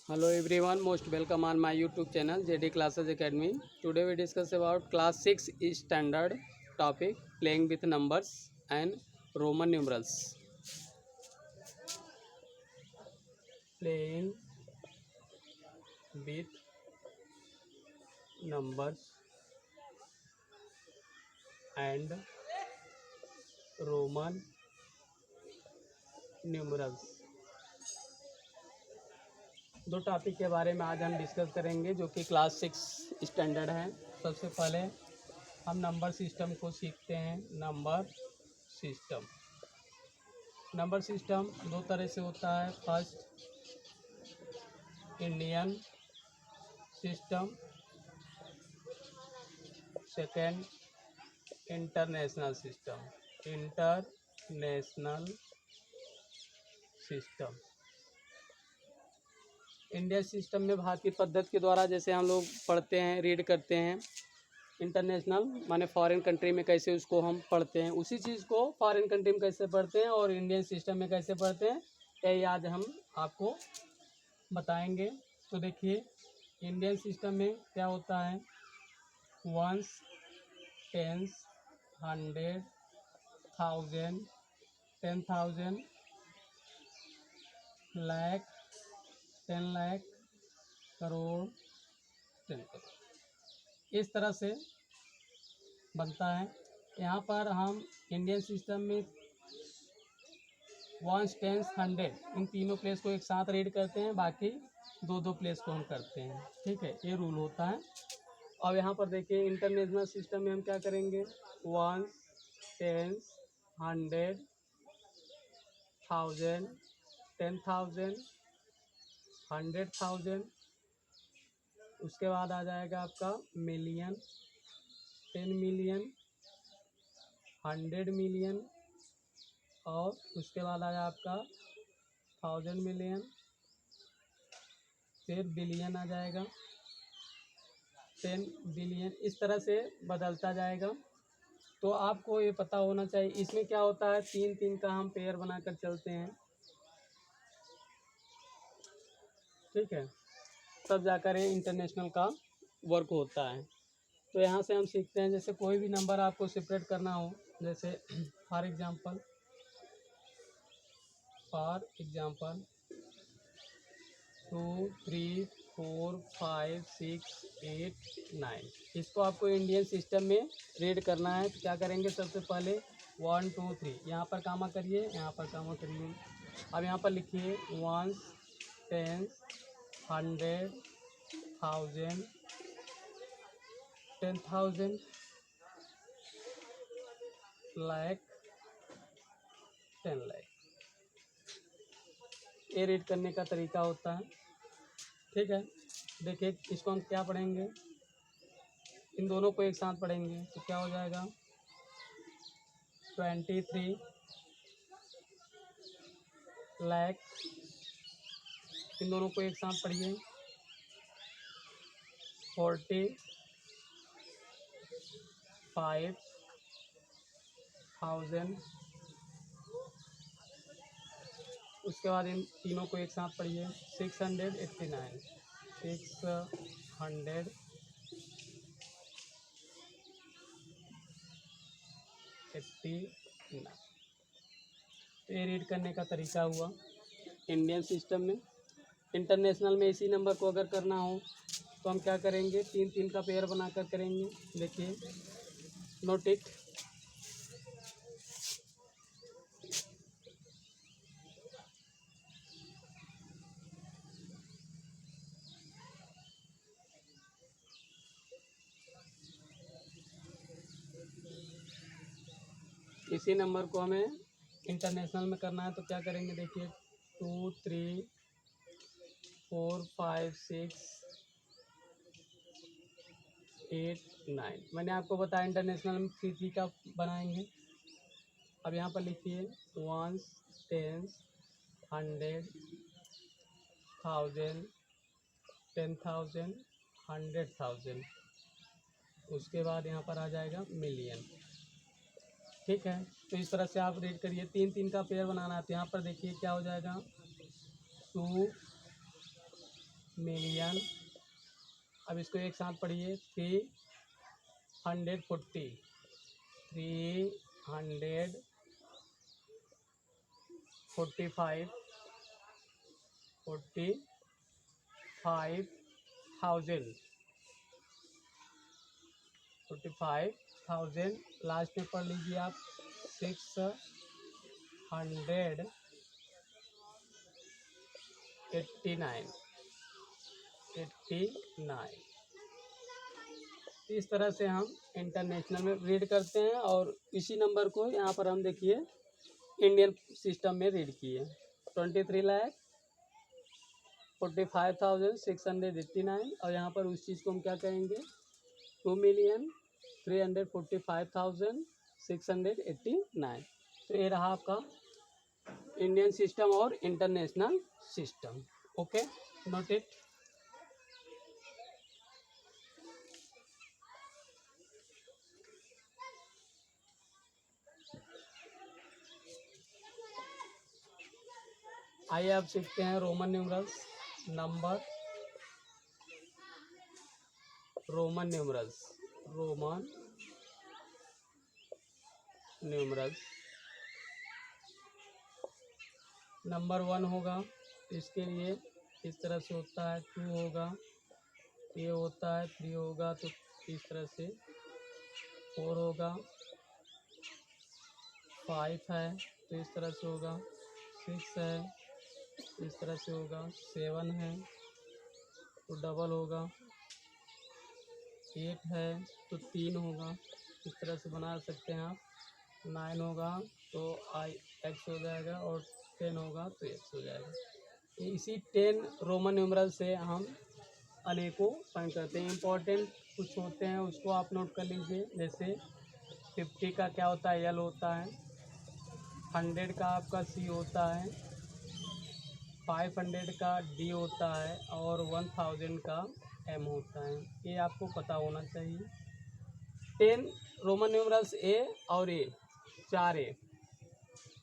Hello everyone, most welcome on my YouTube channel JD Classes Academy. Today we discuss about class 6 standard topic playing with numbers and Roman numerals. Playing with numbers and Roman numerals. दो topic के बारे में आज हम discuss करेंगे जो कि class 6 standard है। सबसे पहले हम नंबर सिस्टम को सीखते हैं। नंबर सिस्टम दो तरह से होता है। First Indian system, second international system. Indian system में भारतीय पद्धति के द्वारा जैसे हम लोग पढ़ते हैं, रीड करते हैं। इंटरनेशनल माने फॉरेन कंट्री में कैसे उसको हम पढ़ते हैं, उसी चीज़ को फॉरेन कंट्री में कैसे पढ़ते हैं और इंडियन सिस्टम में कैसे पढ़ते हैं, यही आज हम आपको बताएंगे। तो देखिए इंडियन सिस्टम में क्या होता है। Ones, tens, hundred, thousand, 10,000, lakh, 10 lakh, crore, 10 crore, इस तरह से बनता है। यहाँ पर हम इंडियन सिस्टम में वंस, टेंस, हंड्रेड इन तीनों प्लेस को एक साथ रीड करते हैं, बाकी दो दो प्लेस को हम करते हैं। ठीक है, ये रूल होता है। अब यहाँ पर देखिए इंटरनेशनल सिस्टम में हम क्या करेंगे। वंस, टेंस, हंड्रेड, थाउजेंड, 10,000, 100,000, उसके बाद आ जाएगा आपका मिलियन, 10 मिलियन, 100 मिलियन, और उसके बाद आया आपका 1000 मिलियन, फिर बिलियन आ जाएगा, 10 बिलियन, इस तरह से बदलता जाएगा। तो आपको ये पता होना चाहिए इसमें क्या होता है। तीन तीन का हम पेयर बनाकर चलते हैं। ठीक है, तब जाकर ये इंटरनेशनल का वर्क होता है। तो यहाँ से हम सीखते हैं, जैसे कोई भी नंबर आपको सेपरेट करना हो, जैसे फॉर एग्जांपल 2, 3, 4, 5, 6, 8, 9, इसको आपको इंडियन सिस्टम में रीड करना है। तो क्या करेंगे, सबसे पहले 1, 2, 3 यहाँ पर कामा करिए, यहाँ पर कामा करिए। अब यहाँ पर लिखिए वंस, टेंस, 100, 1000, 10,000, लाख, 10 लाख। ये रीड करने का तरीका होता है। ठीक है, देखिए इसको हम क्या पढ़ेंगे, इन दोनों को एक साथ पढ़ेंगे तो क्या हो जाएगा। 23 लाख, इन दोनों को एक साथ पढ़िए। 45,000, उसके बाद इन तीनों को एक साथ पढ़िए। 689, 689, तो ये रीड करने का तरीका हुआ इंडियन सिस्टम में। इंटरनेशनल में इसी नंबर को अगर करना हो तो हम क्या करेंगे, तीन तीन का पेयर बनाकर करेंगे। देखिए नोट इट। इसी नंबर को हमें इंटरनेशनल में करना है तो क्या करेंगे, देखिए 2, 3, 4, 5, 6, 8, 9। मैंने आपको बताया इंटरनेशनल में 3 का बनाएंगे। अब यहाँ पर लिखिए वंस, टेंस, 100, 1000, 10,000, 100,000, उसके बाद यहाँ पर आ जाएगा मिलियन। ठीक है, तो इस तरह से आप रीड करिए। तीन तीन का पेयर बनाना है तो यहाँ पर देखिए क्या हो जाएगा। 2, मिलियन। अब इसको एक साथ पढ़िए, 340, 345, 45,000, 45,000। लास्ट में पढ़ लीजिए आप 689, इस तरह से हम इंटरनेशनल में रीड करते हैं। और इसी नंबर को यहाँ पर हम देखिए इंडियन सिस्टम में रीड किए, 23,45,689। और यहाँ पर उस चीज़ को हम क्या कहेंगे, 2,345,689। तो ये रहा आपका इंडियन सिस्टम और international system. Okay, note it. आइए अब सीखते हैं Roman numerals. Number, Roman numerals, Roman numerals. Number 1 होगा, इसके लिए इस तरह से होता है, 2 होगा, ये होता है, 3 होगा तो इस तरह से, 4 होगा, 5 है तो इस तरह से होगा, 6 है इस तरह से होगा, 7 है तो डबल होगा, 8 है तो 3 होगा, इस तरह से बना सकते हैं आप। 9 होगा तो x हो जाएगा, और 10 होगा तो x हो जाएगा। इसी 10 रोमन न्यूमरल से हम अनेकों फाइंड करते हैं। इम्पोर्टेंट कुछ होते हैं उसको आप नोट कर लीजिए, जैसे 50 का क्या होता है, L होता है, 100 का आपका C होता है, 500 का D होता है, और 1000 का M होता है। ये आपको पता होना चाहिए। 10 रोमन न्यूमरल्स A और A, 4 A,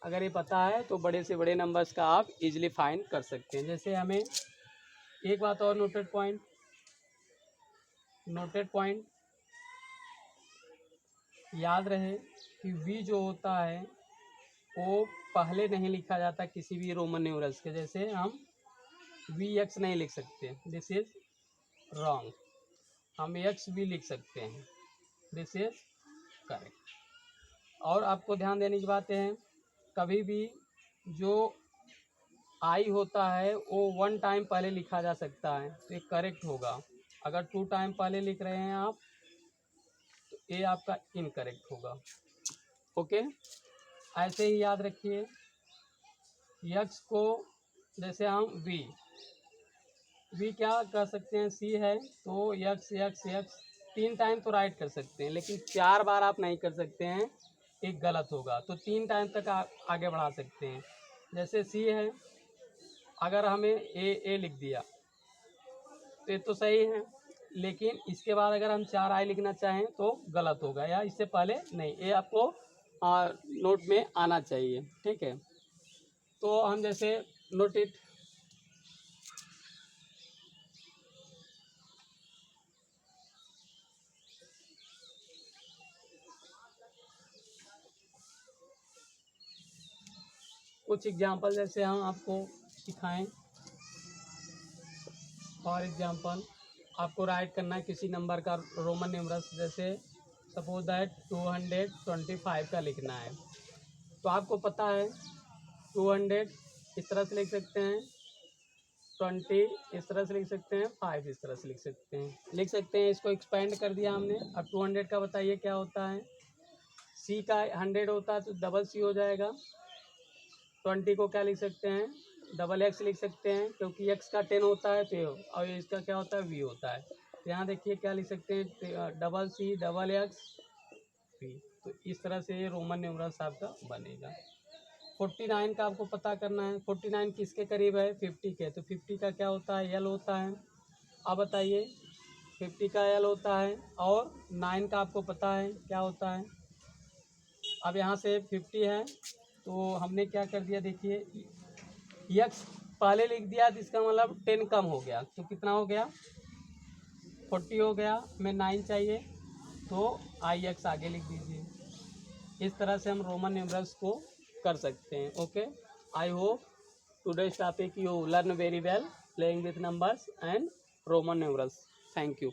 अगर ये पता है तो बड़े से बड़े नंबर्स का आप इजीली फाइंड कर सकते हैं। जैसे हमें एक बात और नोटेड पॉइंट याद रहे कि V जो होता है वो पहले नहीं लिखा जाता किसी भी रोमन न्यूमरल्स के। जैसे हम VX नहीं लिख सकते, दिस इज रॉन्ग। हम XV लिख सकते हैं, दिस इज करेक्ट। और आपको ध्यान देने की बातें हैं, कभी भी जो I होता है वो 1 टाइम पहले लिखा जा सकता है तो ये करेक्ट होगा। अगर 2 टाइम पहले लिख रहे हैं आप तो ये आपका इनकरेक्ट होगा। ओके, ऐसे ही याद रखिए। X को जैसे हम V क्या कर सकते हैं, C है तो X 3 टाइम तो राइट कर सकते हैं, लेकिन 4 बार आप नहीं कर सकते हैं, एक गलत होगा। तो 3 टाइम तक आगे बढ़ा सकते हैं। जैसे C है, अगर हमें ए लिख दिया तो ये तो सही है, लेकिन इसके बाद अगर हम 4 I लिखना चाहें तो गलत होगा, या इससे पहले नहीं। ये आपको नोट में आना चाहिए, ठीक है। तो हम जैसे नोट इट, कुछ एग्जाम्पल जैसे हम आपको सिखाएं। फॉर एग्जाम्पल आपको राइट करना है किसी नंबर का रोमन न्यूमरल्स, जैसे सपोज दैट 225 का लिखना है। तो आपको पता है 200 इस तरह से लिख सकते हैं, 20 इस तरह से लिख सकते हैं, 5 इस तरह से लिख सकते हैं। इसको एक्सपेंड कर दिया हमने। अब 200 का बताइए क्या होता है, C का 100 होता है तो डबल C हो जाएगा। 20 को क्या लिख सकते हैं, डबल X लिख सकते हैं, क्योंकि X का 10 होता है तो, और इसका क्या होता है, V होता है। तो यहाँ देखिए क्या लिख सकते हैं, double C double X V। तो इस तरह से ये रोमन न्यूमरल्स आपका बनेगा। 49 का आपको पता करना है। 49 किसके करीब है, 50 के। तो 50 का क्या होता है, L होता है। अब बताइए 50 का L होता है, और 9 का आपको पता है क्या होता है। अब यहाँ से 50 है तो हमने क्या कर दिया, देखिए X पहले लिख दिया तो इसका मतलब 10 कम हो गया, तो कितना हो गया 40 हो गया, हमें 9 चाहिए तो IX आगे लिख दीजिए। इस तरह से हम रोमन न्यूमरल्स को कर सकते हैं। Okay, I hope today's topic you learn very well playing with numbers and Roman numerals. Thank you.